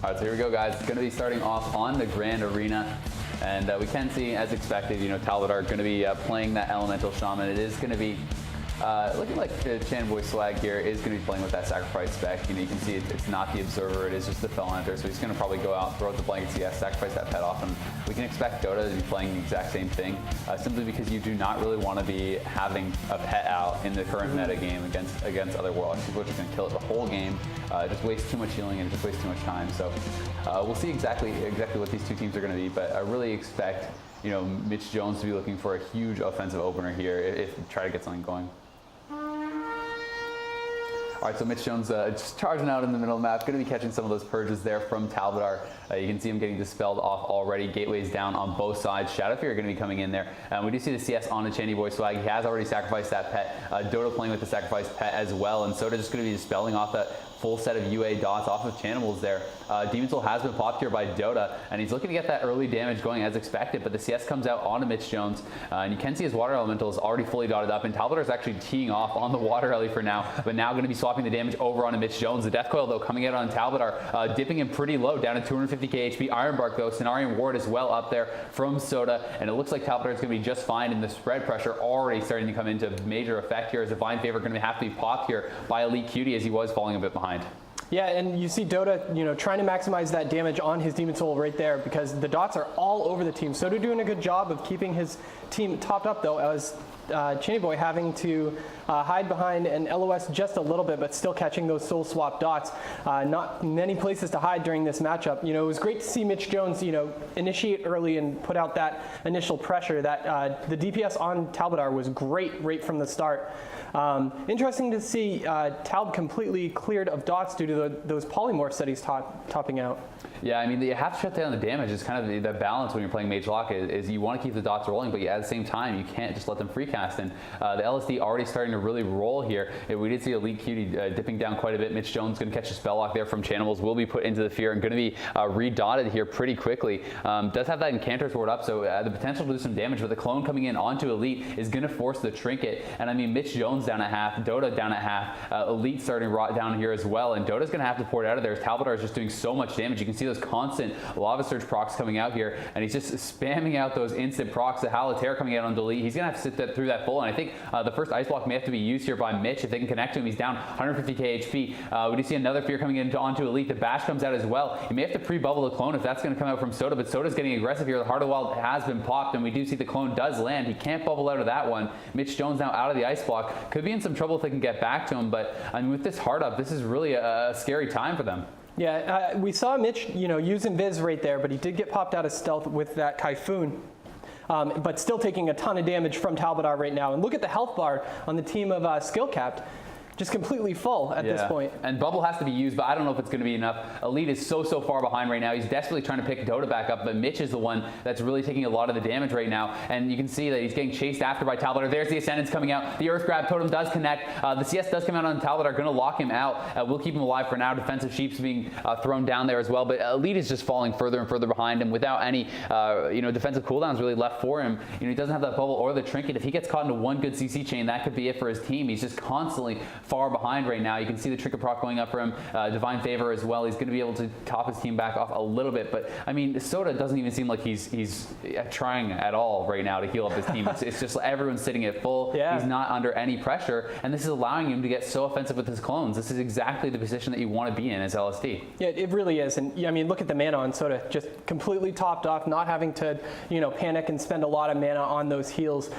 All right, so here we go, guys. It's going to be starting off on the Grand Arena. And we can see, as expected, Talbot are going to be playing that Elemental Shaman. It is going to be looking like Chanboy Swag here is going to be playing with that Sacrifice spec. You can see it's not the Observer, it is just the Fell Hunter. So he's going to probably go out, throw out the Blanket CS, sacrifice that pet off, and we can expect Dota to be playing the exact same thing, simply because you do not really want to be having a pet out in the current meta game against other Warlocks. People are just going to kill it the whole game, just waste too much healing and just waste too much time. So we'll see exactly what these two teams are going to be, but I really expect Mitch Jones to be looking for a huge offensive opener here if try to get something going. All right, so Mitch Jones just charging out in the middle of the map, going to be catching some of those purges there from Talbot. You can see him getting dispelled off already. Gateways down on both sides. Shadowfear are going to be coming in there. We do see the CS on the Chanboy Swag. He has already sacrificed that pet. Dota playing with the sacrificed pet as well, and Soda just going to be dispelling off that full set of UA dots off of Chanimals there. Demon Soul has been popped here by Dota, and he's looking to get that early damage going as expected, but the CS comes out onto Mitch Jones, and you can see his Water Elemental is already fully dotted up, and Talbot is actually teeing off on the Water Ellie for now, but now going to be swapping the damage over onto Mitch Jones. The Death Coil, though, coming out on Talbot dipping him pretty low, down to 250k HP. Ironbark, though, Cenarian Ward as well up there from Soda, and it looks like Talbot is going to be just fine, and the spread pressure already starting to come into major effect here, as Divine Favor going to have to be popped here by Elite Cutie, as he was falling a bit behind. Yeah, and you see Dota, trying to maximize that damage on his Demon Soul right there, because the dots are all over the team. Soda doing a good job of keeping his team topped up, though, as Chanboy having to hide behind an LOS just a little bit, but still catching those soul swap dots. Not many places to hide during this matchup. It was great to see Mitch Jones, initiate early and put out that initial pressure. That the DPS on Talbot was great right from the start. Interesting to see Talb completely cleared of dots due to those polymorphs that he's topping out. Yeah, I mean, you have to shut down the damage. It's kind of the balance when you're playing Mage Lock is you want to keep the dots rolling, but at the same time, you can't just let them free cast. And the LSD already starting to really roll here. We did see Elite Cutie dipping down quite a bit. Mitch Jones going to catch a spell lock there from Chanimals, will be put into the fear and going to be redotted here pretty quickly. Does have that Incanter's Ward up, so the potential to do some damage, but the clone coming in onto Elite is going to force the trinket. And I mean, Mitch Jones down at half, Dota down at half, Elite starting rot down here as well, and Dota's going to have to pour it out of there. Talbot is just doing so much damage. You can see those constant Lava Surge procs coming out here, and he's just spamming out those instant procs. The Halater coming out on Elite. He's going to have to sit through that full, and I think the first Ice Block may have to be used here by Mitch if they can connect to him. He's down 150k HP. We do see another fear coming onto Elite. The Bash comes out as well. You may have to pre-bubble the clone if that's going to come out from Soda, but Soda's getting aggressive here. The Heart of the Wild has been popped, and we do see the clone does land. He can't bubble out of that one. Mitch Jones now out of the Ice Block. Could be in some trouble if they can get back to him, but I mean, with this Heart up, this is really a scary time for them. Yeah, we saw Mitch, use Invis right there, but he did get popped out of stealth with that Typhoon. But still taking a ton of damage from Talbot right now. And look at the health bar on the team of Skill Capped. Just completely full at this point. And Bubble has to be used, but I don't know if it's going to be enough. Elite is so far behind right now. He's desperately trying to pick Dota back up, but Mitch is the one that's really taking a lot of the damage right now. And you can see that he's getting chased after by Talbot. There's the Ascendance coming out. The Earth Grab Totem does connect. The CS does come out on Talbot, going to lock him out. We'll keep him alive for now. Defensive Sheep's being thrown down there as well, but Elite is just falling further and further behind him without any defensive cooldowns really left for him. He doesn't have that Bubble or the Trinket. If he gets caught into one good CC chain, that could be it for his team. He's just constantly far behind right now. You can see the Trinket proc going up for him. Divine Favor as well. He's going to be able to top his team back off a little bit, but I mean, Soda doesn't even seem like he's trying at all right now to heal up his team. It's just everyone's sitting at full. Yeah. He's not under any pressure, and this is allowing him to get so offensive with his clones. This is exactly the position that you want to be in as LSD. Yeah, it really is. And I mean, look at the mana on Soda, just completely topped off, not having to panic and spend a lot of mana on those heals.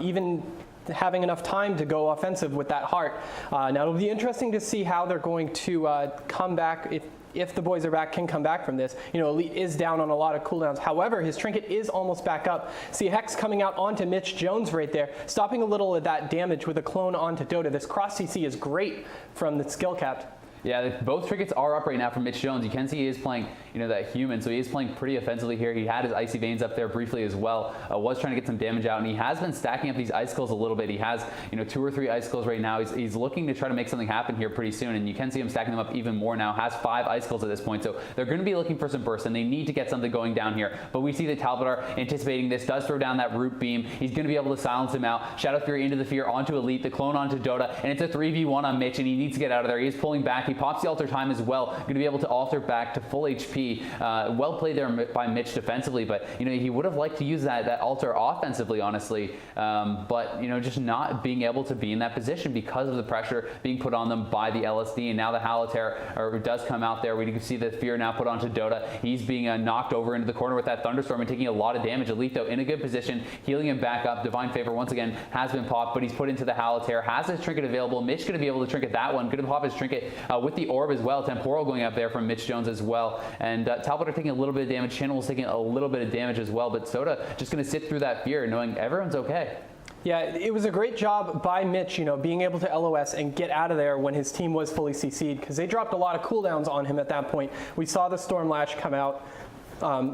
Even having enough time to go offensive with that Heart. Now it'll be interesting to see how they're going to come back if the boys are back, can come back from this. Elite is down on a lot of cooldowns. However, his Trinket is almost back up. See Hex coming out onto Mitch Jones right there, stopping a little of that damage with a clone onto Dota. This cross CC is great from the Skill Capped. Yeah, both Trinkets are up right now for Mitch Jones. You can see he is playing, that human, so he is playing pretty offensively here. He had his Icy Veins up there briefly as well. Was trying to get some damage out, and he has been stacking up these Icicles a little bit. He has, 2 or 3 Icicles right now. He's looking to try to make something happen here pretty soon, and you can see him stacking them up even more now. Has 5 Icicles at this point, so they're going to be looking for some burst, and they need to get something going down here. But we see that Talbot are anticipating this, does throw down that Root Beam. He's going to be able to silence him out. Shadow Fury into the Fear, onto Elite, the clone onto Dota, and it's a 3v1 on Mitch, and he needs to get out of there. He is pulling back He pops the alter time as well. Going to be able to alter back to full HP. Well played there by Mitch defensively, but he would have liked to use that alter offensively, honestly. But just not being able to be in that position because of the pressure being put on them by the LSD. And now the Halitair does come out there. We can see the fear now put onto Dota. He's being knocked over into the corner with that thunderstorm and taking a lot of damage. Elite, though, in a good position, healing him back up. Divine Favor once again has been popped, but he's put into the Halitair. Has his trinket available. Mitch going to be able to trinket that one. Going to pop his trinket with the orb as well. Temporal going up there from Mitch Jones as well. And Talbot are taking a little bit of damage. Channel's taking a little bit of damage as well. But Soda just going to sit through that fear, knowing everyone's okay. Yeah, it was a great job by Mitch, being able to LOS and get out of there when his team was fully CC'd, because they dropped a lot of cooldowns on him at that point. We saw the Storm Lash come out,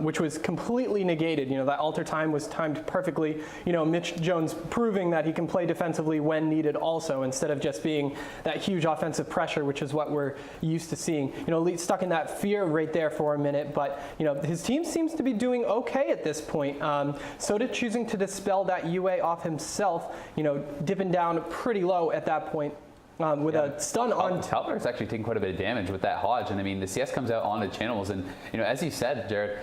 which was completely negated. That alter time was timed perfectly. Mitch Jones proving that he can play defensively when needed also, instead of just being that huge offensive pressure, which is what we're used to seeing. Elite stuck in that fear right there for a minute, but his team seems to be doing okay at this point. Soda choosing to dispel that UA off himself, dipping down pretty low at that point. With a stun on. Talbot's actually taking quite a bit of damage with that Hodge, and I mean the CS comes out on the channels, and as you said, Jared,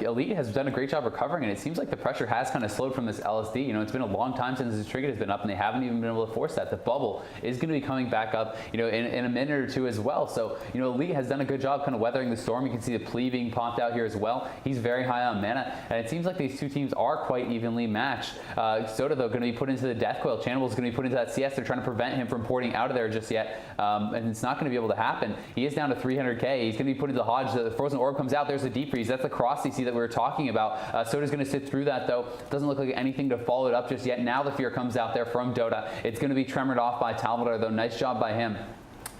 Elite has done a great job recovering, and it seems like the pressure has kind of slowed from this LSD. It's been a long time since his trinket has been up, and they haven't even been able to force that. The bubble is going to be coming back up, in a minute or two as well. So Elite has done a good job kind of weathering the storm. You can see the plea being popped out here as well. He's very high on mana, and it seems like these two teams are quite evenly matched. Soda, though, going to be put into the Death Coil. Channel is going to be put into that CS. They're trying to prevent him from porting out of there just yet, and it's not going to be able to happen. He is down to 300k. He's going to be put into the Hodge. The Frozen Orb comes out. There's the Deep Freeze. That's the cross CC that we were talking about. Soda's going to sit through that, though. Doesn't look like anything to follow it up just yet. Now the fear comes out there from Dota. It's going to be tremored off by Talbot, though. Nice job by him.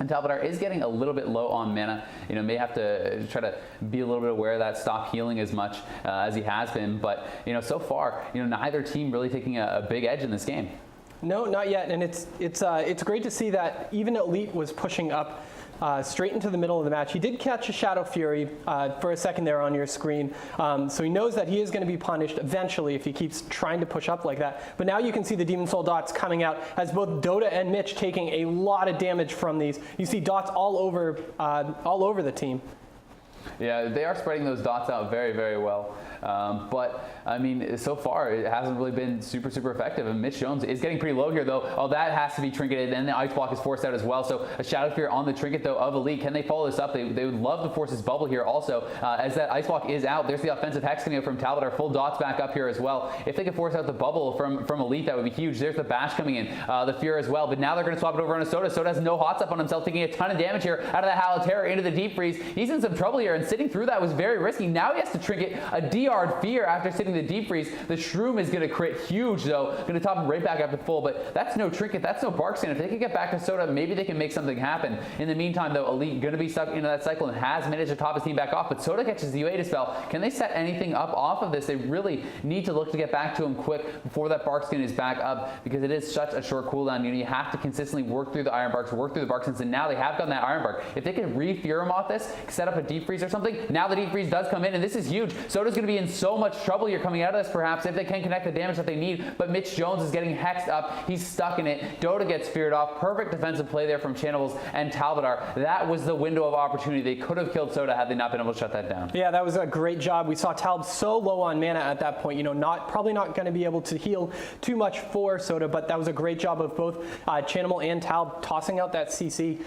And Talbot is getting a little bit low on mana. May have to try to be a little bit aware of that, stop healing as much as he has been. But so far, neither team really taking a big edge in this game. No, not yet, and it's great to see that even Elite was pushing up straight into the middle of the match. He did catch a Shadow Fury for a second there on your screen, so he knows that he is going to be punished eventually if he keeps trying to push up like that. But now you can see the Demon Soul dots coming out as both Dota and Mitch taking a lot of damage from these. You see dots all over the team. Yeah, they are spreading those dots out very, very well. But, I mean, so far, it hasn't really been super, super effective. And Mitch Jones is getting pretty low here, though. Oh, that has to be trinketed. Then the Ice Block is forced out as well. So a Shadow Fear on the trinket, though, of Elite. Can they follow this up? They would love to force this bubble here also. As that Ice Block is out, there's the offensive Hex coming out from Talbot. Our full dots back up here as well. If they could force out the bubble from Elite, that would be huge. There's the Bash coming in, the Fear as well. But now they're going to swap it over on a Soda. Soda has no hots up on himself, taking a ton of damage here out of the Halitair into the Deep Freeze. He's in some trouble here, and sitting through that was very risky. Now he has to trinket a DR'd Fear after sitting the Deep Freeze. The Shroom is going to crit huge, though. Going to top him right back up to full, but that's no trinket. That's no Bark Skin. If they can get back to Soda, maybe they can make something happen. In the meantime, though, Elite going to be stuck into that cycle and has managed to top his team back off, but Soda catches the UA Dispel. Can they set anything up off of this? They really need to look to get back to him quick before that Bark Skin is back up, because it is such a short cooldown. You have to consistently work through the Iron Barks, work through the Bark Skins, and now they have gotten that Iron Bark. If they can re-fear him off this, set up a Deep Freeze or something, now the Deep Freeze does come in, and this is huge. Soda's going to be in so much trouble here coming out of this, perhaps, if they can connect the damage that they need, but Mitch Jones is getting hexed up. He's stuck in it. Dota gets feared off. Perfect defensive play there from Channels and Talbot. That was the window of opportunity. They could have killed Soda had they not been able to shut that down. Yeah, that was a great job. We saw Talb so low on mana at that point, probably not going to be able to heal too much for Soda, but that was a great job of both Channel and Talb tossing out that CC.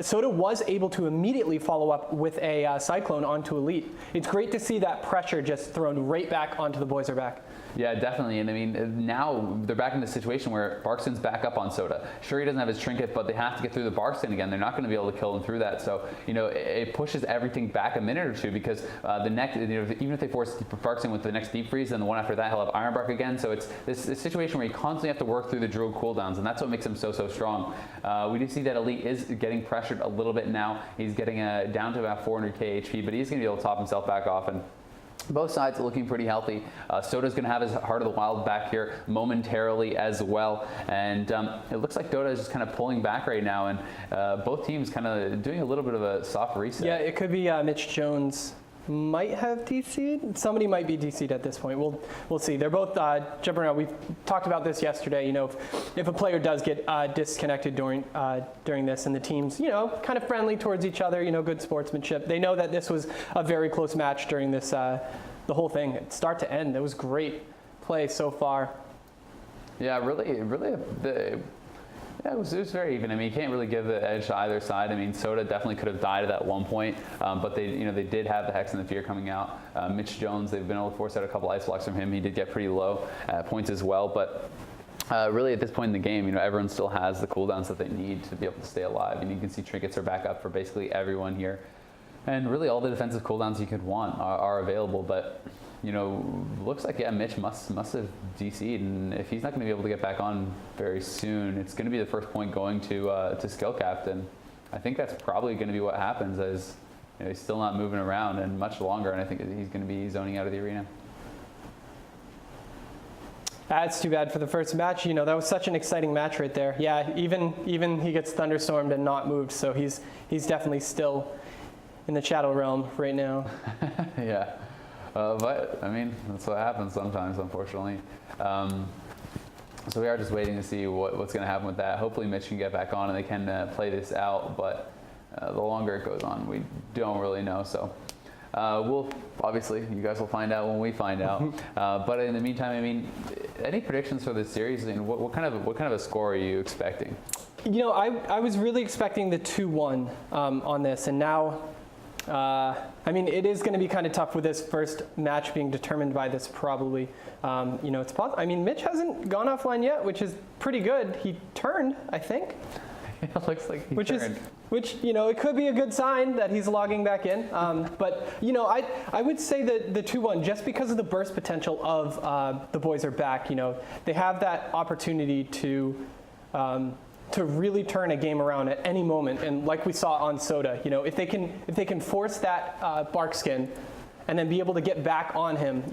Soda was able to immediately follow up with a Cyclone onto Elite. It's great to see that pressure just thrown right back onto the boys are back. Yeah, definitely. And I mean, now they're back in the situation where Barkston's back up on Soda. Sure, he doesn't have his trinket, but they have to get through the Barkston again. They're not going to be able to kill him through that. So, it pushes everything back a minute or two, because the next, even if they force Barkston with the next Deep Freeze, then the one after that, he'll have Iron Bark again. So it's this situation where you constantly have to work through the Druid cooldowns, and that's what makes him so, so strong. We do see that Elite is getting pressured a little bit now. He's getting down to about 400k HP, but he's going to be able to top himself back off. And both sides are looking pretty healthy. Soda's going to have his Heart of the Wild back here momentarily as well. And it looks like Dota is just kind of pulling back right now, and both teams kind of doing a little bit of a soft reset. Yeah, it could be Mitch Jones might have DC'd. Somebody might be DC'd at this point. We'll see. They're both jumping around. We talked about this yesterday. If a player does get disconnected during this, and the team's kind of friendly towards each other, good sportsmanship. They know that this was a very close match during this the whole thing, start to end. It was great play so far. Yeah, really, it was very even. I mean, you can't really give the edge to either side. I mean, Soda definitely could have died at that one point, but they did have the Hex and the Fear coming out. Mitch Jones, they've been able to force out a couple ice blocks from him. He did get pretty low at points as well, but really at this point in the game, everyone still has the cooldowns that they need to be able to stay alive. And you can see trinkets are back up for basically everyone here. And really all the defensive cooldowns you could want are available, but looks like, Mitch must have DC'd, and if he's not going to be able to get back on very soon, it's going to be the first point going to Skill Captain. I think that's probably going to be what happens, as he's still not moving around and much longer, and I think he's going to be zoning out of the arena. That's too bad for the first match. That was such an exciting match right there. Yeah, even he gets thunderstormed and not moved, so he's definitely still in the Shadow Realm right now. Yeah. But, I mean, that's what happens sometimes, unfortunately. So we are just waiting to see what's going to happen with that. Hopefully Mitch can get back on and they can play this out, but the longer it goes on, we don't really know. So we'll, obviously, you guys will find out when we find out. But in the meantime, I mean, any predictions for this series? And what kind of a score are you expecting? I was really expecting the 2-1 on this, and now I mean, it is going to be kind of tough with this first match being determined by this probably. It's possible. I mean, Mitch hasn't gone offline yet, which is pretty good. He turned, I think. It looks like he turned. Which it could be a good sign that he's logging back in. But I would say that the 2-1, just because of the burst potential of the boys are back. They have that opportunity to really turn a game around at any moment, and like we saw on Soda, if they can force that Bark Skin and then be able to get back on him,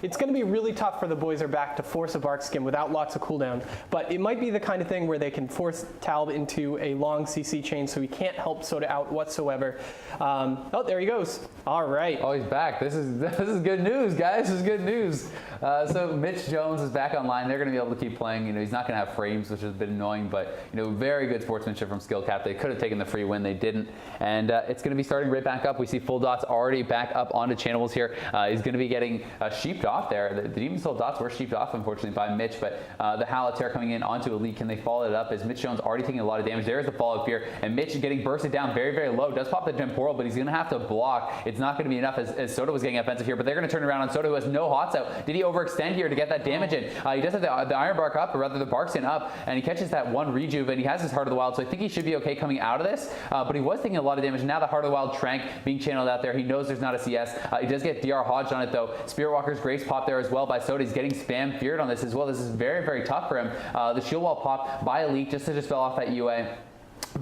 it's going to be really tough for the boys are back to force a Bark Skin without lots of cooldown. But it might be the kind of thing where they can force Talb into a long CC chain so he can't help Soda out whatsoever. Oh, there he goes. All right. Oh, he's back. This is good news, guys. This is good news. So Mitch Jones is back online. They're going to be able to keep playing. He's not going to have frames, which has been annoying, but very good sportsmanship from Skill Cap. They could have taken the free win. They didn't. And it's going to be starting right back up. We see Full Dots already back up onto Channels here. He's going to be getting sheeped off there. The Demon Soul Dots were sheeped off, unfortunately, by Mitch, but the Halatair coming in onto Elite. Can they follow it up? As Mitch Jones already taking a lot of damage. There's the Fall of Fear, and Mitch getting bursted down very, very low. Does pop the Temporal, but he's going to have to block. It's not going to be enough as Soda was getting offensive here, but they're going to turn around on Soda, who has no hots out. Did he overextend here to get that damage in? He does have the Iron Bark up, or rather the Bark Skin up, and he catches that one rejuve, and he has his Heart of the Wild, so I think he should be okay coming out of this, but he was taking a lot of damage. Now the Heart of the Wild Trank being channeled out there. He knows there's not a CS. He does get DR Hodged on it, though. Spirit Walker's Grace pop there as well by Soda. He's getting spam feared on this as well. This is very, very tough for him. The Shield Wall pop by Elite just to dispel off that UA.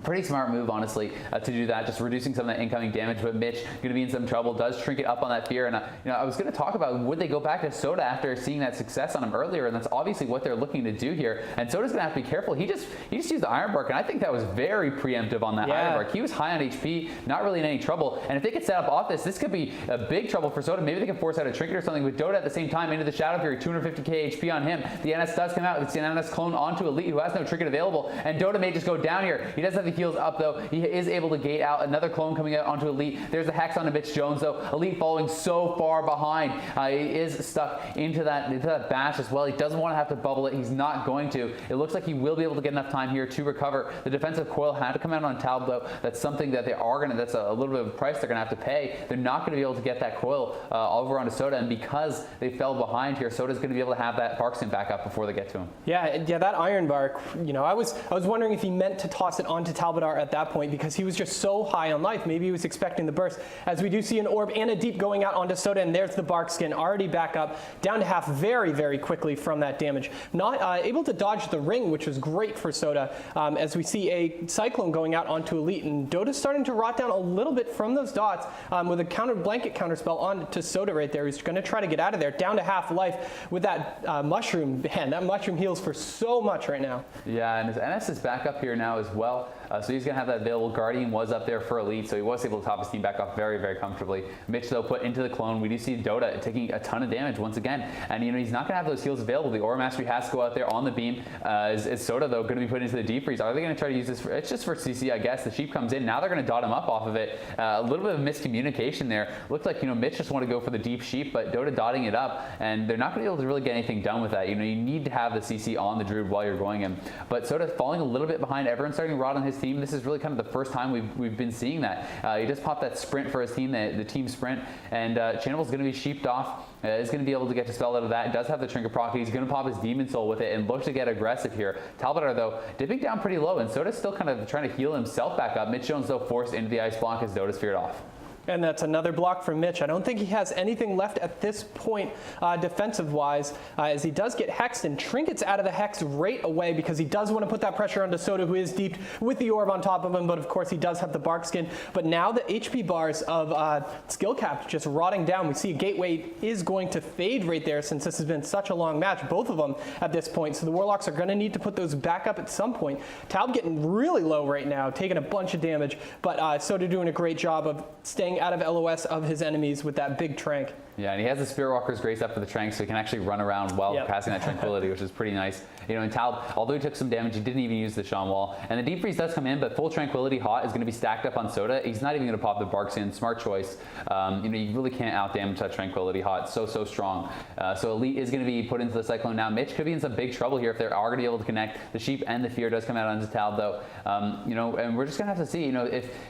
Pretty smart move, honestly, to do that, just reducing some of that incoming damage. But Mitch going to be in some trouble. Does trinket up on that fear, and I was going to talk about would they go back to Soda after seeing that success on him earlier, and that's obviously what they're looking to do here. And Soda's going to have to be careful. He just used the Iron Bark, and I think that was very preemptive on that Iron Bark. He was high on HP, not really in any trouble. And if they could set up off this could be a big trouble for Soda. Maybe they can force out a trinket or something with Dota at the same time into the Shadow Fury. 250k HP on him. The NS does come out. It's an NS clone onto Elite, who has no trinket available, and Dota may just go down here. He does have the heals up though. He is able to gate out another clone coming out onto Elite. There's a Hex onto Mitch Jones though. Elite following so far behind. He is stuck into that bash as well. He doesn't want to have to bubble it. He's not going to. It looks like he will be able to get enough time here to recover. The defensive coil had to come out on Talb though. That's something that they are gonna. That's a little bit of a price they're gonna have to pay. They're not going to be able to get that coil over onto Soda, and because they fell behind here, Soda's going to be able to have that Bark Skin back up before they get to him. Yeah, that Iron Bark. I was wondering if he meant to toss it onto Talbadar at that point because he was just so high on life. Maybe he was expecting the burst. As we do see an orb and a deep going out onto Soda, and there's the Bark Skin already back up, down to half very, very quickly from that damage. Not able to dodge the ring, which was great for Soda, as we see a Cyclone going out onto Elite, and Dota's starting to rot down a little bit from those dots with a blanket counterspell on to Soda right there. He's going to try to get out of there, down to half life with that Mushroom. Man, that Mushroom heals for so much right now. Yeah, and his NS is back up here now as well. So he's going to have that available. Guardian was up there for Elite, so he was able to top his team back off very, very comfortably. Mitch, though, put into the clone. We do see Dota taking a ton of damage once again. And, he's not going to have those heals available. The Aura Mastery has to go out there on the beam. Is Soda, though, going to be put into the deep freeze? Are they going to try to use this? It's just for CC, I guess. The Sheep comes in. Now they're going to dot him up off of it. A little bit of miscommunication there. Looked like, Mitch just wanted to go for the deep Sheep, but Dota dotting it up. And they're not going to be able to really get anything done with that. You need to have the CC on the Druid while you're going in. But Soda falling a little bit behind. Everyone's starting to rot on his team. This is really kind of the first time we've been seeing that. He just popped that sprint for his team, the team sprint. And Channible's going to be sheeped off. Is going to be able to get dispelled out of that. Does have the Trinket proc. He's going to pop his Demon Soul with it and look to get aggressive here. Talbot, though, dipping down pretty low, and Soda's still kind of trying to heal himself back up. Mitch Jones, though, forced into the ice block as Dota's feared off. And that's another block from Mitch. I don't think he has anything left at this point defensive-wise, as he does get hexed, and Trinket's out of the hex right away because he does want to put that pressure onto Soda, who is deep with the orb on top of him, but of course he does have the bark skin. But now the HP bars of skill cap just rotting down. We see Gateway is going to fade right there since this has been such a long match, both of them at this point. So the Warlocks are going to need to put those back up at some point. Talb getting really low right now, taking a bunch of damage, but Soda doing a great job of staying out of LOS of his enemies with that big Trank. Yeah, and he has the Spirit Walker's Grace up for the Trank, so he can actually run around while passing that Tranquility, which is pretty nice. And Talb, although he took some damage, he didn't even use the Shaman Wall. And the Deep Freeze does come in, but full Tranquility Hot is going to be stacked up on Soda. He's not even going to pop the Barks in. Smart choice. You really can't out-damage that Tranquility Hot. So strong. So Elite is going to be put into the Cyclone now. Mitch could be in some big trouble here if they are going to be able to connect. The Sheep and the Fear does come out onto Talb, though. And we're just going to have to see,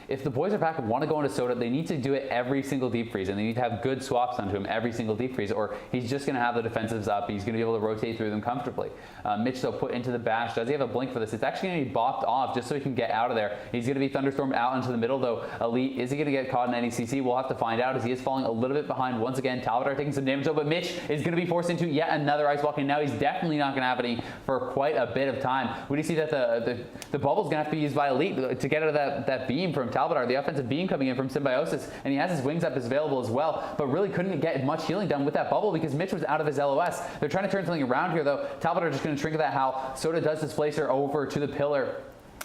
if the boys are back and want to go into Soda, they need to do it every single Deep Freeze, and they need to have good swaps onto him every single Deep Freeze, or he's just going to have the defensives up. He's going to be able to rotate through them comfortably. Mitch, though, put into the bash. Does he have a blink for this? It's actually going to be bopped off just so he can get out of there. He's going to be thunderstormed out into the middle, though. Elite, is he going to get caught in any CC? We'll have to find out, as he is falling a little bit behind once again. Talbot taking some damage, though, but Mitch is going to be forced into yet another ice block, and now he's definitely not going to have any for quite a bit of time. We do see that the bubble's going to have to be used by Elite to get out of that beam from Talbot, the offensive beam coming in from Symbiosis, and he has his wings up as available as well, but really couldn't get much healing done with that bubble because Mitch was out of his LOS. They're trying to turn something around here, though. Talbot just going to Trinket that Howl. Soda does displace her over to the pillar.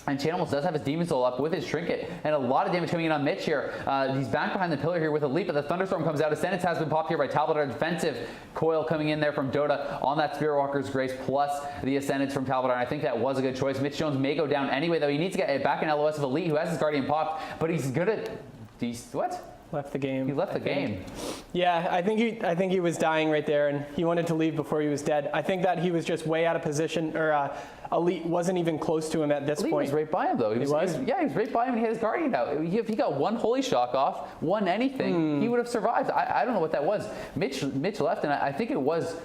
And Channibals does have his Demon Soul up with his Trinket, and a lot of damage coming in on Mitch here. He's back behind the pillar here with Elite, but the Thunderstorm comes out. Ascendance has been popped here by Talbot. A defensive coil coming in there from Dota on that Spirit Walker's Grace, plus the Ascendance from Talbot. And I think that was a good choice. Mitch Jones may go down anyway, though. He needs to get it back in LOS of Elite, who has his Guardian popped, but he's good at... What? Left the game. He left the game. Yeah, I think he was dying right there, and he wanted to leave before he was dead. I think that he was just way out of position, or Elite wasn't even close to him at this Elite point. was right by him, though. He was? Yeah, he was right by him, and he had his Guardian out. If he got one Holy Shock off, one anything, he would have survived. I don't know what that was. Mitch left, and I think it was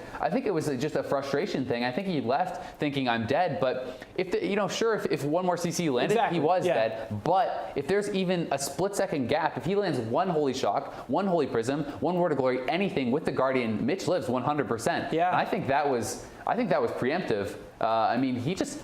just a frustration thing. I think he left thinking I'm dead, but if one more CC landed, he was dead. But if there's even a split-second gap, if he lands one Holy Shock, one Holy Prism, one Word of Glory, anything with the Guardian, Mitch lives 100%. Yeah. And I think that was preemptive.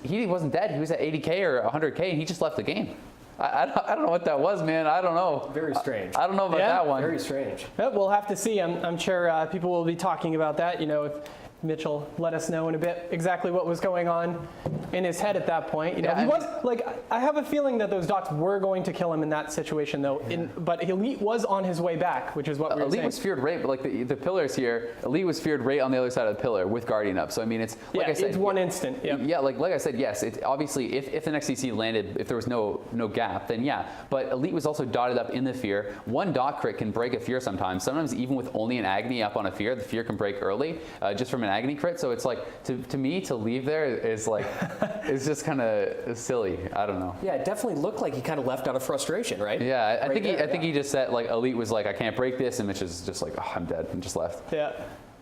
He wasn't dead. He was at 80K or 100K, and he just left the game. I don't know what that was, man. I don't know. Very strange. I don't know about that one. Very strange. Yeah, we'll have to see. I'm sure people will be talking about that. If Mitchell let us know in a bit exactly what was going on in his head at that point. I have a feeling that those dots were going to kill him in that situation, though. But Elite was on his way back, which is what we were saying. Elite was feared right, but the pillars here, Elite was feared right on the other side of the pillar with Guardian up. So it's like I said, it's one instant. Yeah, like I said, yes. It's obviously if the next CC landed, if there was no gap, then yeah. But Elite was also dotted up in the fear. One dot crit can break a fear sometimes. Sometimes even with only an agony up on a fear, the fear can break early just from an agony crit. So it's like to me to leave there is like it's just kind of silly. I don't know. Yeah, it definitely looked like he kind of left out of frustration, right? Yeah, I think he just said like Elite was like I can't break this, and Mitch is just like I'm dead and just left. Yeah.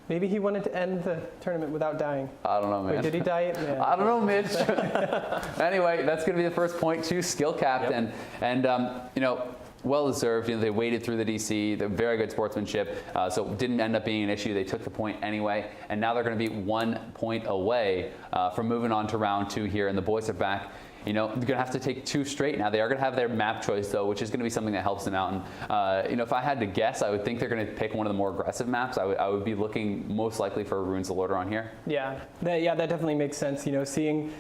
Maybe he wanted to end the tournament without dying. I don't know, man. Wait, did he die? Yeah. I don't know, Mitch. Anyway, that's going to be the first point to skill capped, and well deserved. They waited through the DC. They're very good sportsmanship, so it didn't end up being an issue. They took the point anyway, and now they're going to be 1 point away from moving on to round 2 here, and the boys are back. They're going to have to take 2 straight now. They are going to have their map choice, though, which is going to be something that helps them out. And, if I had to guess, I would think they're going to pick one of the more aggressive maps. I would be looking most likely for Ruins of Lordaeron here. Yeah, that definitely makes sense. Seeing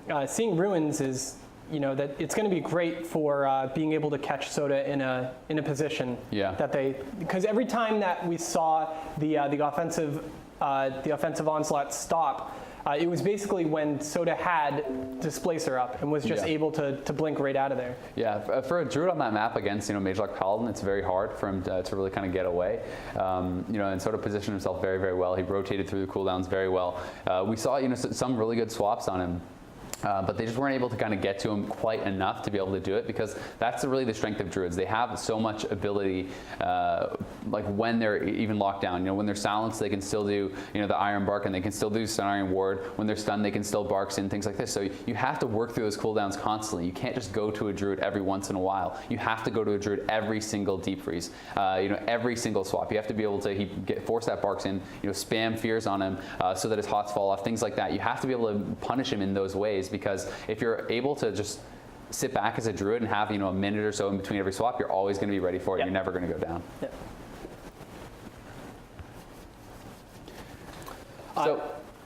Ruins is that it's going to be great for being able to catch Soda in a position that because every time that we saw the offensive onslaught stop, it was basically when Soda had Displacer up and was just able to blink right out of there. Yeah, for a Druid on that map against Magelock Paladin, it's very hard for him to really kind of get away. And Soda positioned himself very, very well. He rotated through the cooldowns very well. We saw some really good swaps on him. But they just weren't able to kind of get to him quite enough to be able to do it, because that's really the strength of Druids. They have so much ability, like when they're even locked down. When they're silenced, they can still do the Iron Bark, and they can still do Cenarian Ward. When they're stunned, they can still Barks in, things like this. So you have to work through those cooldowns constantly. You can't just go to a Druid every once in a while. You have to go to a Druid every single deep freeze, every single swap. You have to be able to force that Barks in, spam fears on him so that his hots fall off, things like that. You have to be able to punish him in those ways, because if you're able to just sit back as a Druid and have a minute or so in between every swap, you're always going to be ready for it. You're never going to go down.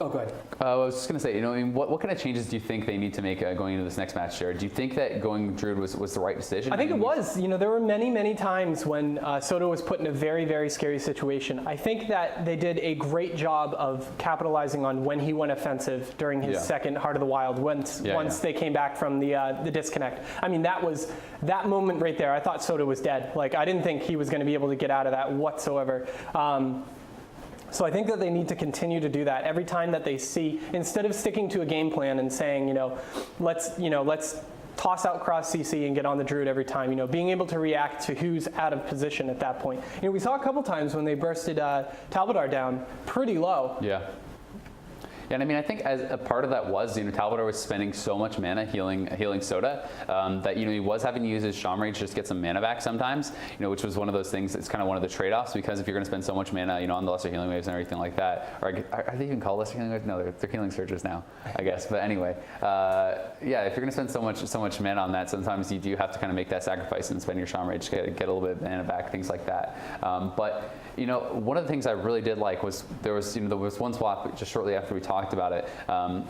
Oh, go ahead. I was just going to say, what kind of changes do you think they need to make going into this next match, Jared? Do you think that going Druid was the right decision? I think it was. There were many, many times when Soda was put in a very, very scary situation. I think that they did a great job of capitalizing on when he went offensive during his second Heart of the Wild, once they came back from the disconnect. I mean, that moment right there, I thought Soda was dead. Like, I didn't think he was going to be able to get out of that whatsoever. So I think that they need to continue to do that every time that they see, instead of sticking to a game plan and saying, let's toss out cross CC and get on the Druid every time, being able to react to who's out of position at that point. We saw a couple times when they bursted Talbadar down pretty low. Yeah. And I think as a part of that was, Talbadar was spending so much mana healing Soda that he was having to use his Shaman Rage just to get some mana back sometimes, which was one of those things. It's kind of one of the trade-offs, because if you're going to spend so much mana, on the Lesser Healing Waves and everything like that, or are they even called Lesser Healing Waves? No, they're Healing Surges now, I guess. But anyway, if you're going to spend so much mana on that, sometimes you do have to kind of make that sacrifice and spend your Shaman Rage to get a little bit of mana back, things like that. But one of the things I really did like was there was one swap just shortly after we talked about it,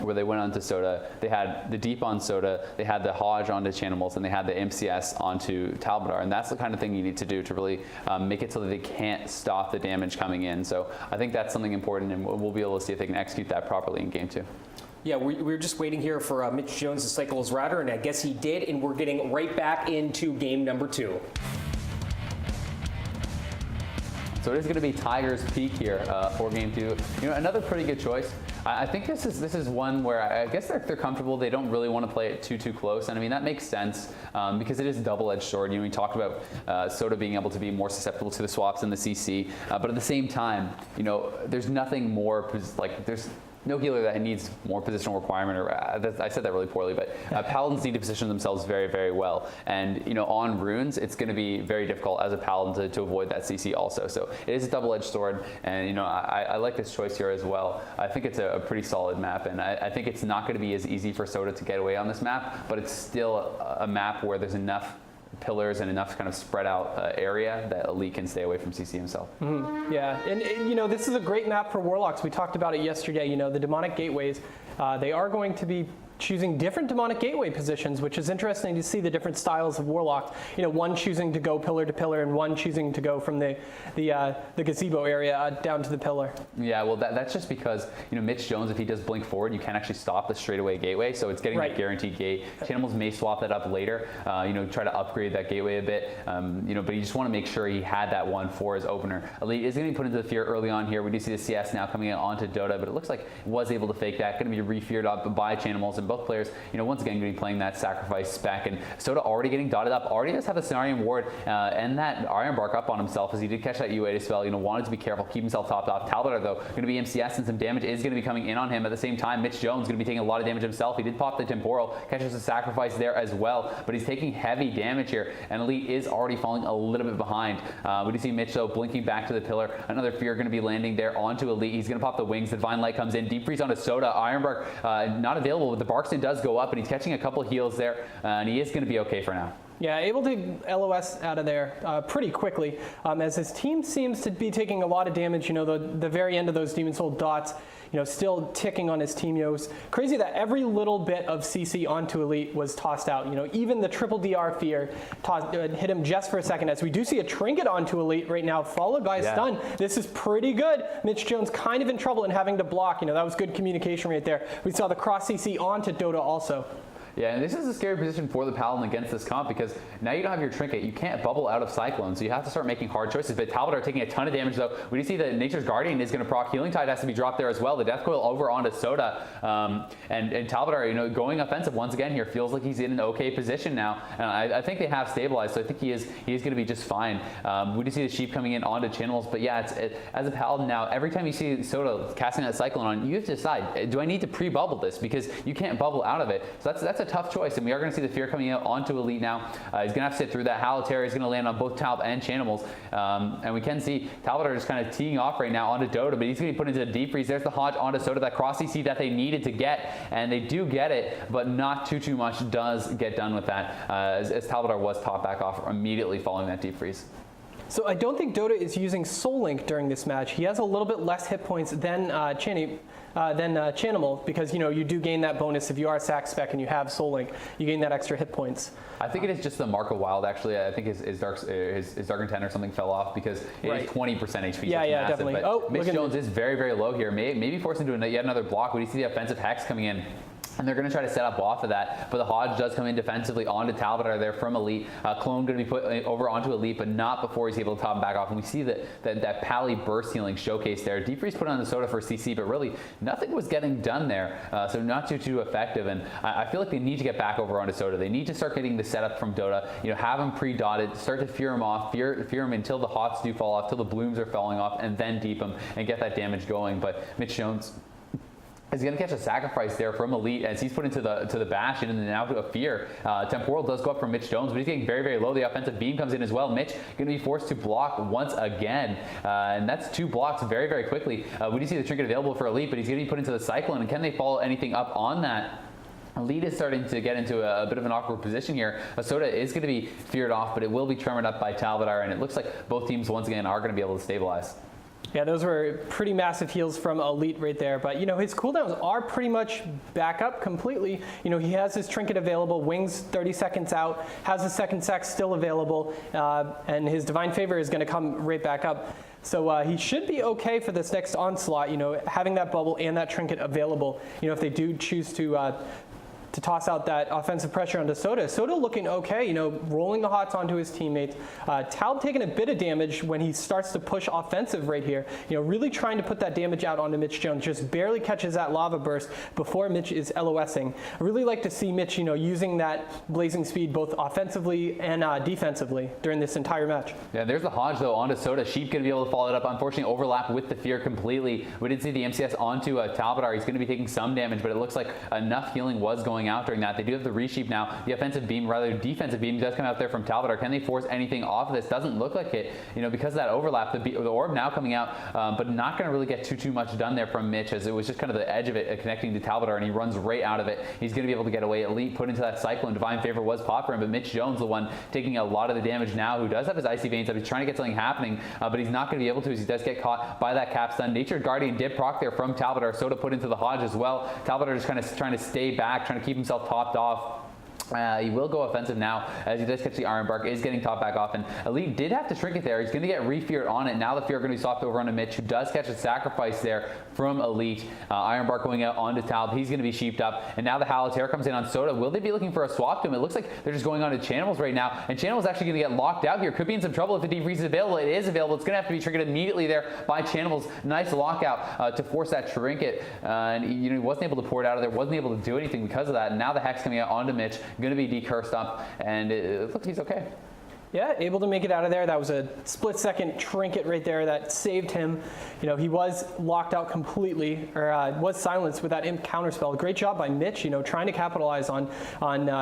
where they went onto Soda. They had the Deep on Soda, they had the Hodge onto Chanimals, and they had the MCS onto Talbadar. And that's the kind of thing you need to do to really make it so that they can't stop the damage coming in. So I think that's something important, and we'll be able to see if they can execute that properly in game 2. Yeah, we're just waiting here for Mitch Jones to cycle his router, and I guess he did, and we're getting right back into game number 2. So it is going to be Tiger's Peak here for game 2. Another pretty good choice. I think this is one where I guess they're comfortable. They don't really want to play it too close, and that makes sense because it is a double-edged sword. We talked about Soda being able to be more susceptible to the swaps and the CC, but at the same time, there's nothing more there's no healer that needs more positional requirement, or I said that really poorly, but paladins need to position themselves very, very well. And on runes, it's going to be very difficult as a paladin to avoid that CC also. So it is a double-edged sword, and I like this choice here as well. I think it's a pretty solid map, and I think it's not going to be as easy for Soda to get away on this map, but it's still a map where there's enough pillars and enough kind of spread out area that Elite can stay away from CC himself. Mm-hmm. Yeah, and this is a great map for Warlocks. We talked about it yesterday. The demonic gateways, they are going to be choosing different demonic gateway positions, which is interesting to see the different styles of Warlock. One choosing to go pillar to pillar, and one choosing to go from the gazebo area down to the pillar. Yeah, well, that's just because Mitch Jones, if he does blink forward, you can't actually stop the straightaway gateway, so it's getting that guaranteed gate. Chanimals may swap that up later, try to upgrade that gateway a bit, but you just want to make sure he had that one for his opener. Elite is going to be put into the fear early on here. We do see the CS now coming in onto Dota, but it looks like it was able to fake that. Going to be re-feared up by Chanimals, and both players, once again, going to be playing that sacrifice spec, and Soda already getting dotted up, already does have the Cenarian Ward and that Iron Bark up on himself, as he did catch that UA spell, wanted to be careful, keep himself topped off. Talbadar, though, going to be MCS, and some damage is going to be coming in on him. At the same time, Mitch Jones going to be taking a lot of damage himself. He did pop the Temporal, catches a sacrifice there as well, but he's taking heavy damage here, and Elite is already falling a little bit behind. We do see Mitch, though, blinking back to the pillar. Another fear going to be landing there onto Elite. He's going to pop the wings. The Divine Light comes in. Deep Freeze onto Soda. Iron Bark not available, but the Barkston does go up, and he's catching a couple heals there, and he is going to be okay for now. Yeah, able to LOS out of there pretty quickly, as his team seems to be taking a lot of damage. You know, the very end of those Demon Soul dots, you know, still ticking on his team. You know, it was crazy that every little bit of CC onto Elite was tossed out. You know, even the triple DR fear hit him just for a second, as we do see a trinket onto Elite right now, followed by a stun. This is pretty good. Mitch Jones kind of in trouble and having to block. You know, that was good communication right there. We saw the cross CC onto Dota also. Yeah, and this is a scary position for the Paladin against this comp, because now you don't have your trinket. You can't bubble out of Cyclone, so you have to start making hard choices. But Talbot are taking a ton of damage, though. We do see that Nature's Guardian is going to proc. Healing Tide has to be dropped there as well. The Death Coil over onto Soda. And Talbot are, you know, going offensive once again here. Feels like he's in an okay position now. And I think they have stabilized, so I think he is going to be just fine. We do see the Sheep coming in onto channels, but yeah, as a Paladin now, every time you see Soda casting that Cyclone on, you have to decide, do I need to pre-bubble this? Because you can't bubble out of it. So that's a tough choice, and we are going to see the Fear coming out onto Elite now. He's going to have to sit through that. Halotera is going to land on both Talb and Chanimals. And we can see Talbot are just kind of teeing off right now onto Dota, but he's going to be put into the deep freeze. There's the Hodge onto Soda, that cross CC that they needed to get, and they do get it, but not too much does get done with that, as Talbot was top back off immediately following that deep freeze. So I don't think Dota is using Soul Link during this match. He has a little bit less hit points than Chanimal, because, you know, you do gain that bonus if you are Sac Spec and you have Soul Link. You gain that extra hit points. I think it is just the Marco Wild, actually. I think his Dark Intent or something fell off, because it is 20% HP. Yeah, yeah, massive, definitely. But Mitch Jones is very low here. Maybe forced into yet another block. We see the offensive Hex coming in, and they're going to try to set up off of that. But the Hodge does come in defensively onto Talbot are there from Elite. Clone going to be put over onto Elite, but not before he's able to top him back off. And we see that Pally burst healing showcase there. Deep Freeze put on the Soda for CC, but really nothing was getting done there. So not too effective. And I feel like they need to get back over onto Soda. They need to start getting the setup from Dota. You know, have him pre-dotted, start to fear him off, fear him until the Hots do fall off, till the Blooms are falling off, and then deep him and get that damage going. But Mitch Jones is going to catch a sacrifice there from Elite, as he's put into the Bastion and then now to a Fear. Temporal does go up from Mitch Jones, but he's getting very low. The offensive beam comes in as well. Mitch going to be forced to block once again, and that's 2 blocks very quickly. We do see the trinket available for Elite, but he's going to be put into the Cyclone, and can they follow anything up on that? Elite is starting to get into a bit of an awkward position here. Soda is going to be feared off, but it will be tremored up by Talbot, and it looks like both teams once again are going to be able to stabilize. Yeah, those were pretty massive heals from Elite right there. But, you know, his cooldowns are pretty much back up completely. You know, he has his trinket available, Wings 30 seconds out, has his second sack still available, and his Divine Favor is going to come right back up. So he should be okay for this next onslaught, you know, having that bubble and that trinket available, you know, if they do choose to toss out that offensive pressure onto Soda. Soda looking okay, you know, rolling the Hots onto his teammates. Talb taking a bit of damage when he starts to push offensive right here. You know, really trying to put that damage out onto Mitch Jones. Just barely catches that lava burst before Mitch is LOSing. I really like to see Mitch, you know, using that blazing speed both offensively and defensively during this entire match. Yeah, there's the Hodge though onto Soda. Sheep going to be able to follow it up. Unfortunately, overlap with the Fear completely. We did see the MCS onto Talbot. He's going to be taking some damage, but it looks like enough healing was going out during that. They do have the Resheep now. The offensive beam, rather defensive beam, does come out there from Talbot. Can they force anything off of this? Doesn't look like it. You know, because of that overlap, the orb now coming out, but not going to really get too much done there from Mitch, as it was just kind of the edge of it connecting to Talbot, and he runs right out of it. He's going to be able to get away. Elite put into that Cyclone. Divine Favor was popped for him, but Mitch Jones, the one taking a lot of the damage now, who does have his Icy Veins up. He's trying to get something happening, but he's not going to be able to, as he does get caught by that cap stun. Nature's Guardian did proc there from Talbot. Soda put into the Hodge as well. Talbot just kind of trying to stay back, trying to keep himself topped off. He will go offensive now, as he does catch the Iron Bark, is getting top back off, and Elite did have to shrink it there. He's going to get re-feared on it. Now the Fear going to be swapped over onto Mitch, who does catch a sacrifice there from Elite. Iron Bark going out onto Talb. He's going to be sheeped up, and now the Halotera comes in on Soda. Will they be looking for a swap to him? It looks like they're just going on to Channels right now, and Channels actually going to get locked out here. Could be in some trouble if the deep freeze is available. It is available. It's going to have to be triggered immediately there by Channels. Nice lockout to force that trinket, and you know, he wasn't able to pour it out of there, wasn't able to do anything because of that. And now the Hex coming out onto Mitch, going to be decursed up, and it looks like he's okay. Yeah, able to make it out of there. That was a split-second trinket right there that saved him. You know, he was locked out completely, or was silenced with that imp counterspell. Great job by Mitch, you know, trying to capitalize on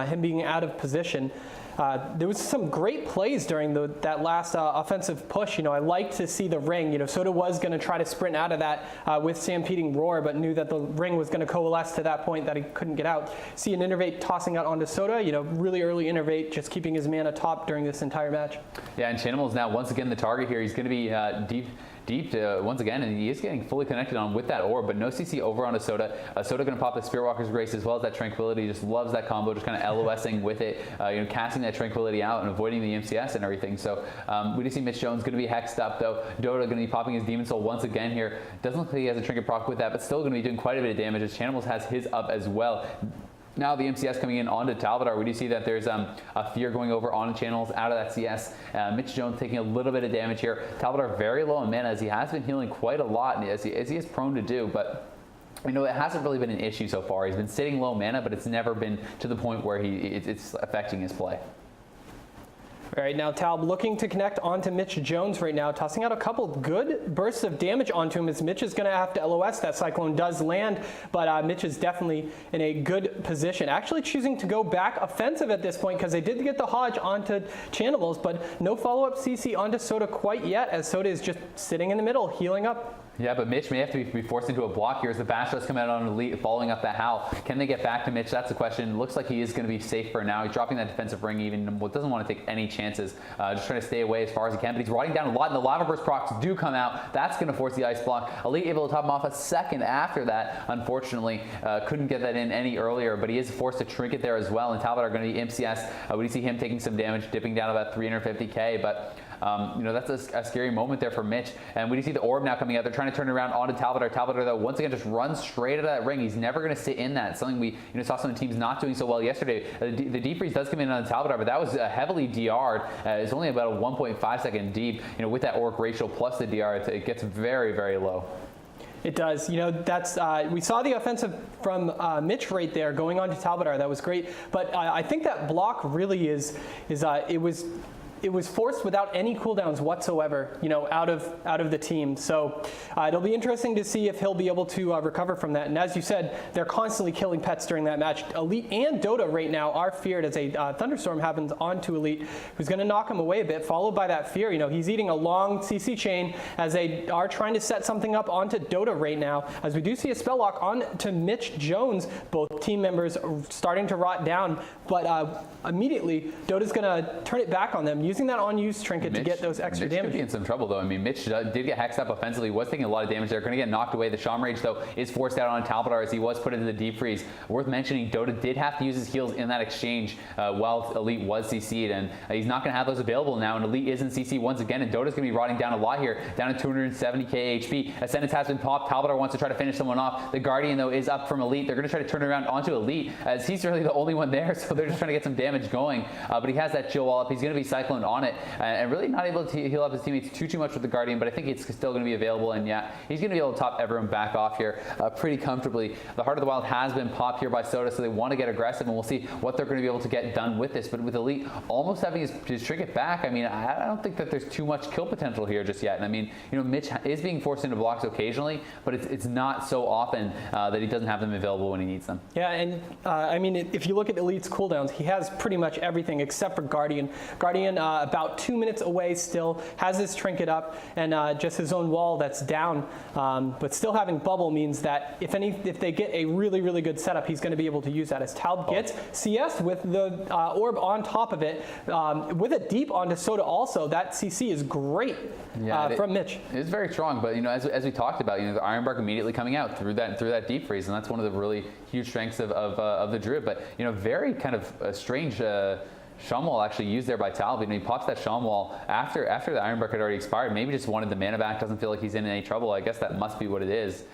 him being out of position. there was some great plays during that last offensive push. I like to see the ring. Soda was going to try to sprint out of that with stampeding Roar, but knew that the ring was going to coalesce to that point that he couldn't get out. See an Innervate tossing out onto Soda, really early Innervate, just keeping his mana top during this entire match. Yeah, and Chanimal is now once again the target here. He's going to be deep once again, and he is getting fully connected on with that orb, but no CC over onto Soda. Soda going to pop the Spirit Walker's Grace as well as that Tranquility. Just loves that combo, just kind of LOSing with it, casting that Tranquility out and avoiding the MCS and everything. So we do see Mitch Jones going to be hexed up though. Dota going to be popping his Demon Soul once again here. Doesn't look like he has a Trinket proc with that, but still going to be doing quite a bit of damage as Chanimals has his up as well. Now the MCS coming in onto Talvadar, we do see that there's a Fear going over on channels out of that CS. Mitch Jones taking a little bit of damage here. Talvadar very low in mana as he has been healing quite a lot as he is prone to do, but it hasn't really been an issue so far. He's been sitting low mana, but it's never been to the point where it's affecting his play. All right, now Talb looking to connect onto Mitch Jones right now, tossing out a couple good bursts of damage onto him as Mitch is going to have to LOS. That Cyclone does land, but Mitch is definitely in a good position. Actually choosing to go back offensive at this point because they did get the Hodge onto Chanimals, but no follow-up CC onto Soda quite yet as Soda is just sitting in the middle, healing up. Yeah, but Mitch may have to be forced into a block here as the Bash does come out on Elite following up that Howl. Can they get back to Mitch? That's the question. Looks like he is going to be safe for now. He's dropping that defensive ring even, doesn't want to take any chances. Just trying to stay away as far as he can, but he's rotting down a lot, and the Lava Burst procs do come out. That's going to force the Ice Block. Elite able to top him off a second after that. Unfortunately, couldn't get that in any earlier, but he is forced to Trinket there as well, and Talbot are going to be MCS. We see him taking some damage, dipping down about 350k, but that's a scary moment there for Mitch. And we see the orb now coming out. They're trying to turn it around onto Talvadar. Talvadar, though, once again, just runs straight out of that ring. He's never going to sit in that. Something we saw some of the teams not doing so well yesterday. The deep freeze does come in on Talvadar, but that was heavily DR'd. It's only about a 1.5 second deep. With that Orc ratio plus the DR, it gets very, very low. It does. That's we saw the offensive from Mitch right there going on to Talvadar. That was great. But I think that block really it was forced without any cooldowns whatsoever, out of the team. So it'll be interesting to see if he'll be able to recover from that. And as you said, they're constantly killing pets during that match. Elite and Dota right now are feared as a thunderstorm happens onto Elite, who's going to knock him away a bit, followed by that fear. He's eating a long CC chain as they are trying to set something up onto Dota right now. As we do see a spell lock on to Mitch Jones, both team members are starting to rot down, but immediately Dota's going to turn it back on them, using that unused trinket to get those extra damage. Mitch could be in some trouble, though. Mitch did get hexed up offensively, was taking a lot of damage there, going to get knocked away. The Shaman Rage, though, is forced out on Talvadar as he was put into the deep freeze. Worth mentioning, Dota did have to use his heals in that exchange while Elite was CC'd, and he's not going to have those available now, and Elite is in CC once again, and Dota's going to be rotting down a lot here, down to 270k HP. Ascendance has been popped. Talvadar wants to try to finish someone off. The Guardian, though, is up from Elite. They're going to try to turn it around onto Elite, as he's really the only one there, so they're just trying to get some damage going. But he has that chill wall up. He's going to be Cyclone on it, and really not able to heal up his teammates too much with the Guardian, but I think it's still going to be available, and yeah, he's going to be able to top everyone back off here pretty comfortably. The Heart of the Wild has been popped here by Soda, so they want to get aggressive, and we'll see what they're going to be able to get done with this. But with Elite almost having his Trinket back, I don't think that there's too much kill potential here just yet. And Mitch is being forced into blocks occasionally, but it's not so often that he doesn't have them available when he needs them. Yeah, and if you look at Elite's cooldowns, he has pretty much everything except for Guardian. Guardian about 2 minutes away still, has his Trinket up, and just his own wall that's down. But still having Bubble means that if they get a really, really good setup, he's going to be able to use that. As Talb gets CS with the orb on top of it, with a deep onto Soda also, that CC is great from Mitch. It's very strong, but as we talked about, the Ironbark immediately coming out through that deep freeze, and that's one of the really huge strengths of the Druid. But very kind of a strange Shaman Wall actually used there by Talbot, and he pops that Shaman Wall after the Ironbark had already expired. Maybe just wanted the mana back, doesn't feel like he's in any trouble. I guess that must be what it is,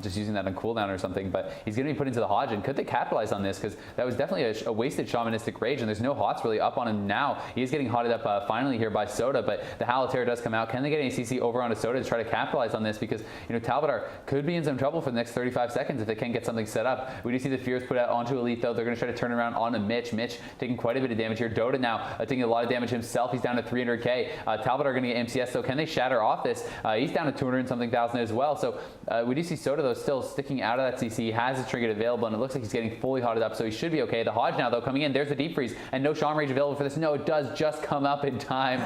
just using that on cooldown or something. But he's going to be put into the Hodge, and could they capitalize on this? Because that was definitely a wasted Shamanistic Rage, and there's no Hots really up on him now. He is getting hotted up finally here by Soda, but the Howl of Terror does come out. Can they get any CC over onto Soda to try to capitalize on this? Because Talvadar could be in some trouble for the next 35 seconds if they can't get something set up. We do see the Fears put out onto Elite, though. They're going to try to turn around onto Mitch. Mitch taking quite a bit of damage here. here. Dota now taking a lot of damage himself. He's down to 300k. Talbot are going to get MCS, so can they shatter off this? He's down to 200 and something thousand as well. So we do see Soda, though, still sticking out of that CC. He has his trinket available, and it looks like he's getting fully hotted up, so he should be okay. The Hodge now, though, coming in. There's the deep freeze, and no Shaman Rage available for this. No, it does just come up in time,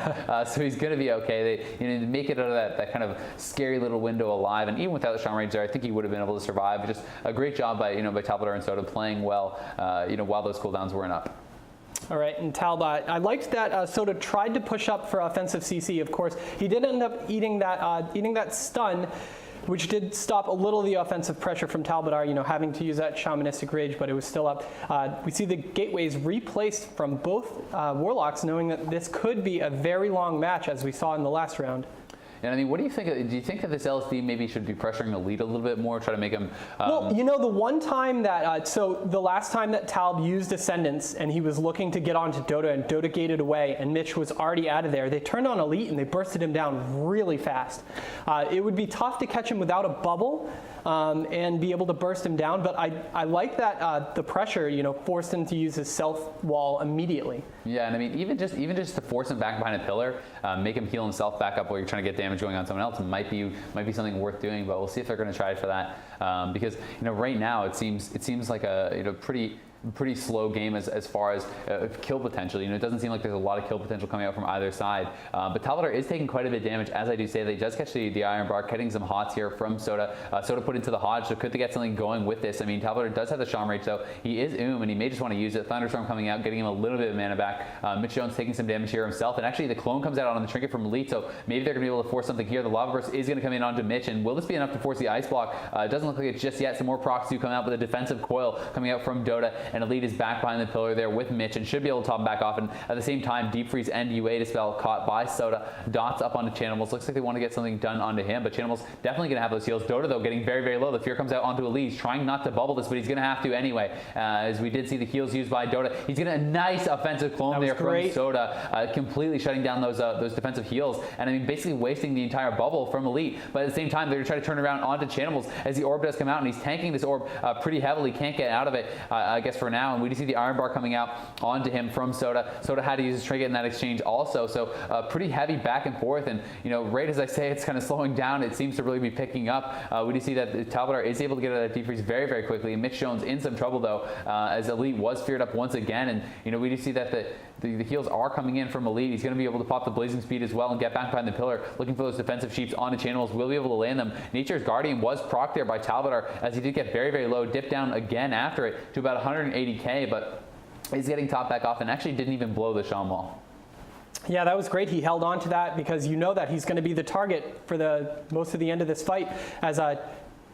so he's going to be okay. They make it out of that kind of scary little window alive, and even without the Shaman Rage there, I think he would have been able to survive. Just a great job by Talbot and Soda playing well, while those cooldowns weren't up. All right, and Talbot, I liked that Soda tried to push up for offensive CC. Of course, he did end up eating that stun, which did stop a little of the offensive pressure from Talbot, having to use that Shamanistic Rage, but it was still up. We see the gateways replaced from both Warlocks, knowing that this could be a very long match, as we saw in the last round. And I mean, what do you think? Do you think that this LSD maybe should be pressuring the lead a little bit more, try to make him? Well, the one time that, so the last time that Talb used Ascendance and he was looking to get onto Dota and Dota gated away and Mitch was already out of there, they turned on Elite and they bursted him down really fast. It would be tough to catch him without a bubble and be able to burst him down, but I like that the pressure, forced him to use his self wall immediately. Yeah, and I mean, even just to force him back behind a pillar, make him heal himself back up while you're trying to get damage going on someone else might be something worth doing. But we'll see if they're going to try for that, because right now it seems like a pretty slow game as far as kill potential. It doesn't seem like there's a lot of kill potential coming out from either side. But Talbot is taking quite a bit of damage, as I do say. They just catch the Iron Bark, getting some hots here from Soda. Soda put into the Hodge, so could they get something going with this? I mean, Talbot does have the Shaman Rage, though. He is and he may just want to use it. Thunderstorm coming out, getting him a little bit of mana back. Mitch Jones taking some damage here himself, and actually the clone comes out on the trinket from Elite, so maybe they're going to be able to force something here. The Lava Burst is going to come in onto Mitch, and will this be enough to force the Ice Block? It doesn't look like it's just yet. Some more procs do come out, but the defensive coil coming out from Dota, and Elite is back behind the pillar there with Mitch and should be able to top him back off. And at the same time, Deep Freeze and UA Dispel caught by Soda. Dots up onto Chanimals. Looks like they want to get something done onto him, but Chanimals definitely going to have those heals. Dota, though, getting very, very low. The Fear comes out onto Elite. He's trying not to bubble this, but he's going to have to anyway. As we did see the heals used by Dota. He's getting a nice offensive clone there from Soda, completely shutting down those defensive heals. And I mean, basically wasting the entire bubble from Elite. But at the same time, they're going to try to turn around onto Chanimals as the orb does come out, and he's tanking this orb pretty heavily. Can't get out of it, I guess, for now. And we do see the Iron Bar coming out onto him from Soda. Soda had to use his trinket in that exchange also, so pretty heavy back and forth. And right as I say, it's kind of slowing down. It seems to really be picking up. We do see that Talbot is able to get out of that deep freeze very, very quickly. And Mitch Jones in some trouble, though, as Elite was feared up once again. And we do see that the heals are coming in from Elite. He's going to be able to pop the Blazing Speed as well and get back behind the pillar, looking for those defensive sheeps onto Chanimals. Will be able to land them. Nature's Guardian was proc there by Talbot, as he did get very, very low, dipped down again after it to about 180k, but he's getting top back off and actually didn't even blow the Shaman wall. Yeah, that was great. He held on to that because that he's going to be the target for most of the end of this fight.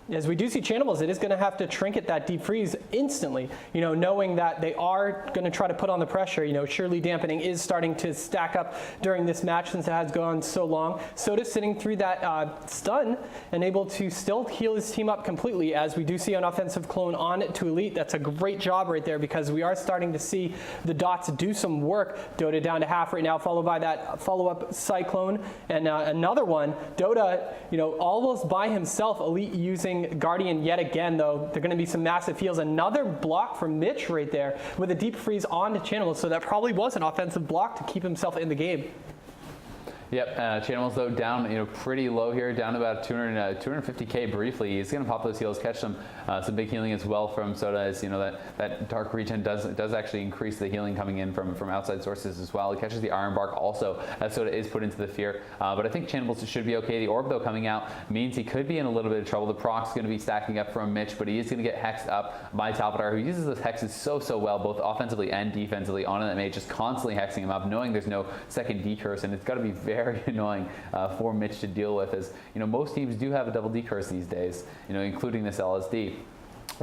As we do see Chanimals, it is going to have to trinket that deep freeze instantly, knowing that they are going to try to put on the pressure. Surely dampening is starting to stack up during this match since it has gone so long. Soda's sitting through that stun and able to still heal his team up completely, as we do see an offensive clone on to Elite. That's a great job right there, because we are starting to see the dots do some work. Dota down to half right now, followed by that follow-up Cyclone and another one. Dota, almost by himself. Elite using Guardian yet again, though. There are going to be some massive heals. Another block from Mitch right there with a deep freeze on to Chanimals, so that probably was an offensive block to keep himself in the game. Yep, Chanimals, though, down pretty low here, down to about 250k briefly. He's going to pop those heals, catch some big healing as well from Soda, as that Dark Regen does actually increase the healing coming in from outside sources as well. He catches the Iron Bark also, as Soda is put into the Fear. But I think Chanimals should be okay. The Orb, though, coming out means he could be in a little bit of trouble. The proc's going to be stacking up from Mitch, but he is going to get hexed up by Talbot, who uses those hexes so well, both offensively and defensively, on that mate, just constantly hexing him up, knowing there's no second decurse, and it's got to be very annoying for Mitch to deal with, as most teams do have a double decurse these days, including this LSD.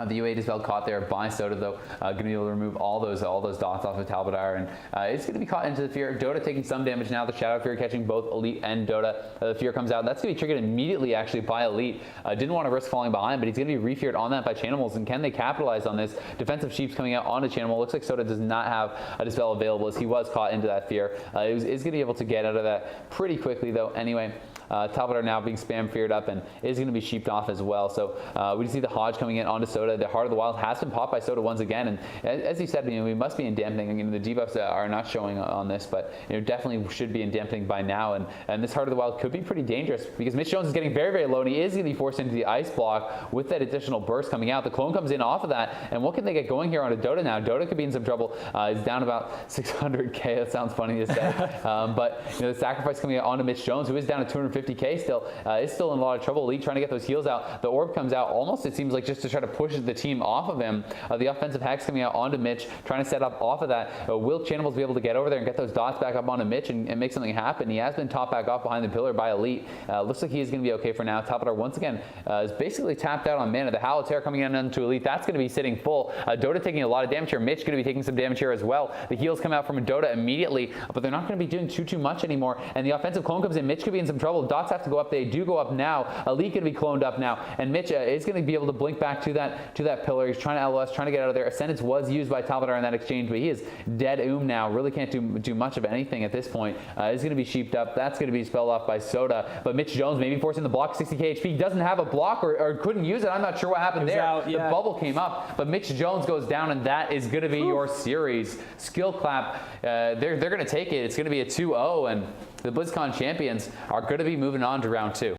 The UA Dispel caught there by Soda, though, going to be able to remove all those dots off of Talbot, and it's going to be caught into the Fear. Dota taking some damage now. The Shadow Fear catching both Elite and Dota. The Fear comes out. That's going to be triggered immediately, actually, by Elite. Didn't want to risk falling behind, but he's going to be re-feared on that by Chanimals. And can they capitalize on this? Defensive Sheep's coming out onto Chanimal. Looks like Soda does not have a Dispel available, as he was caught into that Fear. Is going to be able to get out of that pretty quickly, though. Anyway, Talbot now being spam feared up and is going to be sheeped off as well. So we see the Hodge coming in onto Soda. The Heart of the Wild has been popped by Soda once again. And as you said, we must be in dampening. The debuffs are not showing on this, but definitely should be in dampening by now. And this Heart of the Wild could be pretty dangerous because Mitch Jones is getting very, very low, and he is going to be forced into the ice block with that additional burst coming out. The clone comes in off of that, and what can they get going here onto Dota now? Dota could be in some trouble. He's down about 600k. That sounds funny to say, but the sacrifice coming out onto Mitch Jones, who is down to 250k still, is still in a lot of trouble. Elite trying to get those heals out. The orb comes out almost, it seems like, just to try to push the team off of him. The offensive hex coming out onto Mitch, trying to set up off of that. Will Channibals be able to get over there and get those dots back up onto Mitch and make something happen? He has been topped back off behind the pillar by Elite. Looks like he is going to be okay for now. Talbot once again is basically tapped out on mana. The Halotera coming in onto Elite, that's going to be sitting full. Dota taking a lot of damage here. Mitch going to be taking some damage here as well. The heals come out from Dota immediately, but they're not going to be doing too much anymore. And the offensive clone comes in. Mitch could be in some trouble. Dots have to go up. They do go up now. Elite going to be cloned up now, and Mitch is going to be able to blink back to that pillar. He's trying to LOS, trying to get out of there. Ascendance was used by Talbot in that exchange, but he is dead now. Really can't do much of anything at this point. Is going to be sheeped up. That's going to be spelled off by Soda. But Mitch Jones maybe forcing the block, 60k HP. He doesn't have a block or couldn't use it. I'm not sure what happened there. Out, yeah. The bubble came up, but Mitch Jones goes down, and that is going to be your series. Skill clap. They're going to take it. It's going to be a 2-0, and the BlizzCon champions are going to be moving on to round 2.